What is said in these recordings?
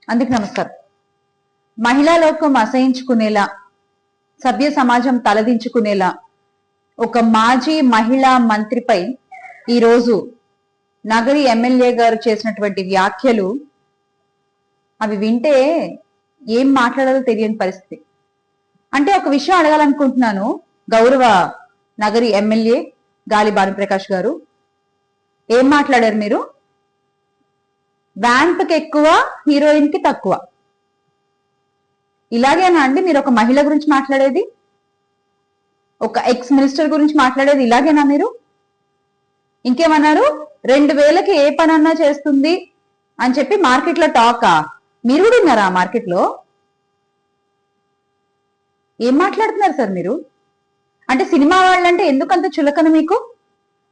అందుకు నమస్కారం. మహిళా లోకం అసహించుకునేలా, సభ్య సమాజం తలదించుకునేలా ఒక మాజీ మహిళా మంత్రిపై ఈరోజు నగరి ఎమ్మెల్యే గారు చేసినటువంటి వ్యాఖ్యలు అవి వింటే ఏం మాట్లాడాలో తెలియని పరిస్థితి. అంటే ఒక విషయం అడగాలనుకుంటున్నాను గౌరవ నగరి ఎమ్మెల్యే గాలి భానుప్రకాష్ గారు, ఏం మాట్లాడారు మీరు? వ్యాంప్ కి ఎక్కువ, హీరోయిన్ కి తక్కువ. ఇలాగేనా అండి మీరు ఒక మహిళ గురించి మాట్లాడేది? ఒక ఎక్స్ మినిస్టర్ గురించి మాట్లాడేది ఇలాగేనా మీరు? ఇంకేమన్నారు? 2000కి ఏ పనన్నా చేస్తుంది అని చెప్పి మార్కెట్ లో టాకా? మీరు కూడా ఉన్నారా మార్కెట్ లో? ఏం మాట్లాడుతున్నారు సార్ మీరు? అంటే సినిమా వాళ్ళంటే ఎందుకంత చులకన మీకు?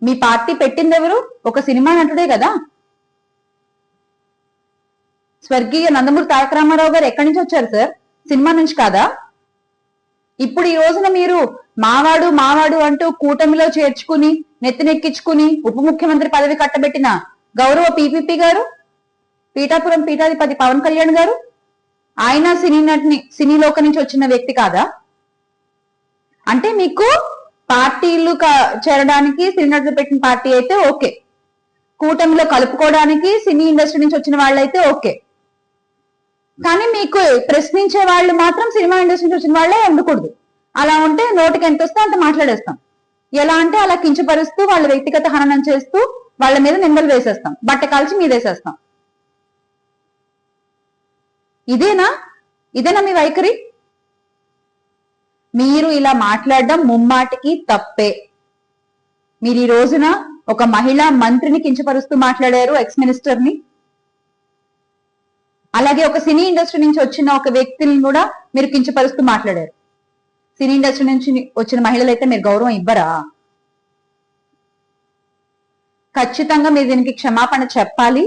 మీ పార్టీ పెట్టింది ఎవరు? ఒక సినిమా నటుడే కదా. స్వర్గీయ నందమూరి తారక రామారావు గారు ఎక్కడి నుంచి వచ్చారు సార్? సినిమా నుంచి కాదా? ఇప్పుడు ఈ రోజున మీరు మావాడు మావాడు అంటూ కూటమిలో చేర్చుకుని నెత్తినెక్కించుకుని ఉప ముఖ్యమంత్రి పదవి కట్టబెట్టిన గౌరవ పిపిపి గారు, పీఠాపురం పీఠాధిపతి పవన్ కళ్యాణ్ గారు, ఆయన సినీ లోక నుంచి వచ్చిన వ్యక్తి కాదా? అంటే మీకు పార్టీలు చేరడానికి సినీ నటులు పెట్టిన పార్టీ అయితే ఓకే, కూటమిలో కలుపుకోవడానికి సినీ ఇండస్ట్రీ నుంచి వచ్చిన వాళ్ళైతే ఓకే, కానీ మీకు ప్రశ్నించే వాళ్ళు మాత్రం సినిమా ఇండస్ట్రీ నుంచి వచ్చిన వాళ్ళే ఉండకూడదు. అలా ఉంటే నోటికి ఎంత వస్తే అంత మాట్లాడేస్తాం. ఎలా అంటే అలా కించపరుస్తూ వాళ్ళ వ్యక్తిగత హననం చేస్తూ వాళ్ళ మీద నిందలు వేసేస్తాం, బట్ట కాల్చి మీదేసేస్తాం. ఇదేనా మీ వైఖరి? మీరు ఇలా మాట్లాడడం ముమ్మాటికి తప్పే. మీరు ఈ రోజున ఒక మహిళా మంత్రిని కించపరుస్తూ మాట్లాడారు, ఎక్స్ మినిస్టర్ ని. అలాగే ఒక సినీ ఇండస్ట్రీ నుంచి వచ్చిన ఒక వ్యక్తిని కూడా మీరు కించపరుస్తూ మాట్లాడారు. సినీ ఇండస్ట్రీ నుంచి వచ్చిన మహిళలైతే మీరు గౌరవం ఇవ్వరా? ఖచ్చితంగా మీరు దీనికి క్షమాపణ చెప్పాలి.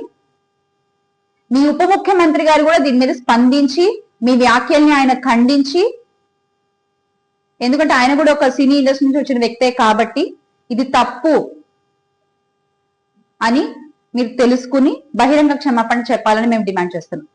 మీ ఉప ముఖ్యమంత్రి గారు కూడా దీని మీద స్పందించి మీ వ్యాఖ్యల్ని ఆయన ఖండించి, ఎందుకంటే ఆయన కూడా ఒక సినీ ఇండస్ట్రీ నుంచి వచ్చిన వ్యక్తే కాబట్టి ఇది తప్పు అని మీరు తెలుసుకుని బహిరంగ క్షమాపణ చెప్పాలని మేము డిమాండ్ చేస్తున్నాం.